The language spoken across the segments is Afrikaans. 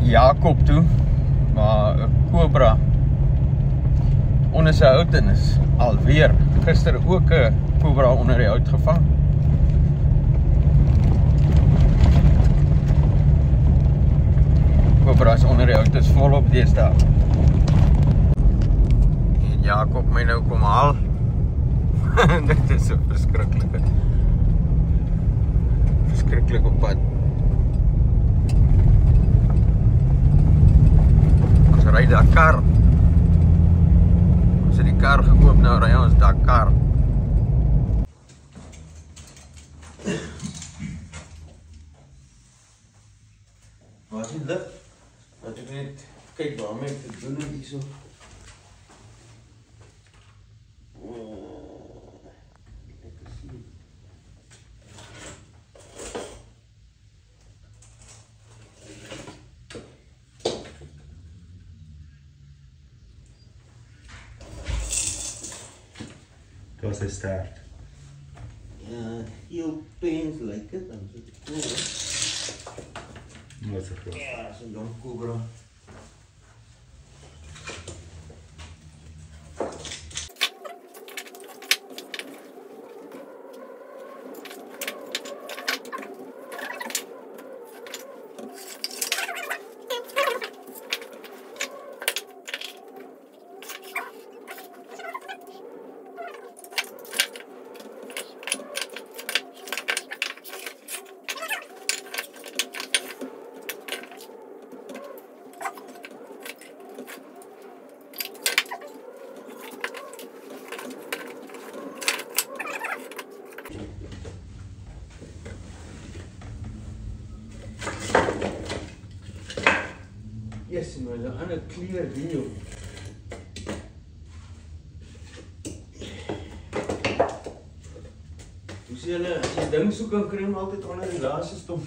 Jakob toe, maar 'n Cobra onder sy hout in is alweer. Gister ook 'n Cobra onder die hout gevang. Cobras onder die hout is volop deesdae. En Jakob my nou kom haal. Dit is so verskriklik op pad. Ons ry Dakar. Ons het die kar gekoop, nou ry ons Dakar. Waar is die lig? Dat ek net kyk waarmee ek te doen het hierso. Dat was sy stert. Ja, heel pens lyk dit, dan sit ek cool. Wat is het? Ja, dat is een jong Cobra. Yes, maar is 'n ander kleur video. Hoe sê hulle, as jy ding soek dan kry jy hom altyd onder die laaste stomp.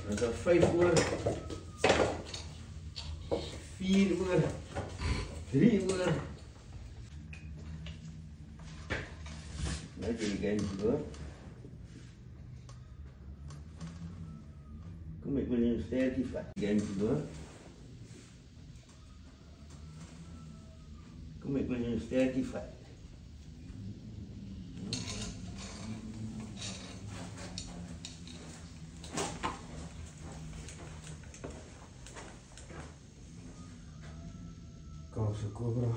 Dit is 5 oor, 4 oor, 3 oor. Net die game door. Kom ek wil jou sterkie vat. Game door. Kom ek wil jou sterkie vat. Kaapse Cobra,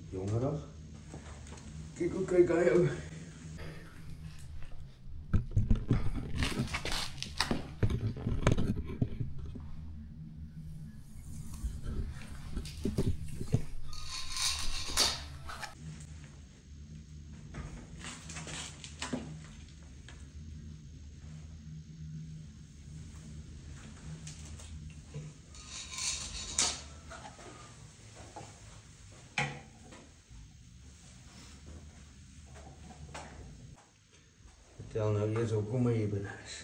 jongerig. Kyk hoe kyk hy ou. Tel nou eers hoekom hy hier binne is.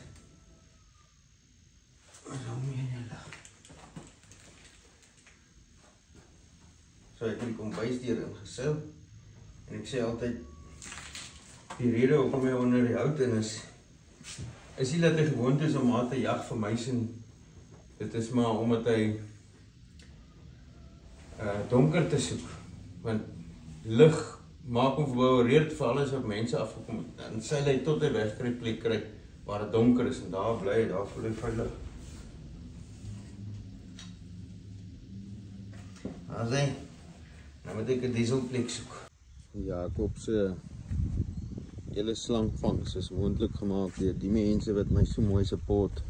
Wat hou my in die lig? So ek het die kombuisdeur ingesil. En ek sê altyd, die rede hoekom hy onder die hout in is nie dat hy gewoond is om te jag vir muis en dit is maar omdat hy donker te soek. Want lig maak hom verbouwereerd vir alles wat mense afgekom het. Dan sê hy tot hy wegkry plek kry waar het donker is en daar bly hy, daar voel hy veilig. As hy, nou moet ek 'n dieselplek soek. Jakob se hele slangvangs is moontlik gemaak deur die mense wat my so mooi support.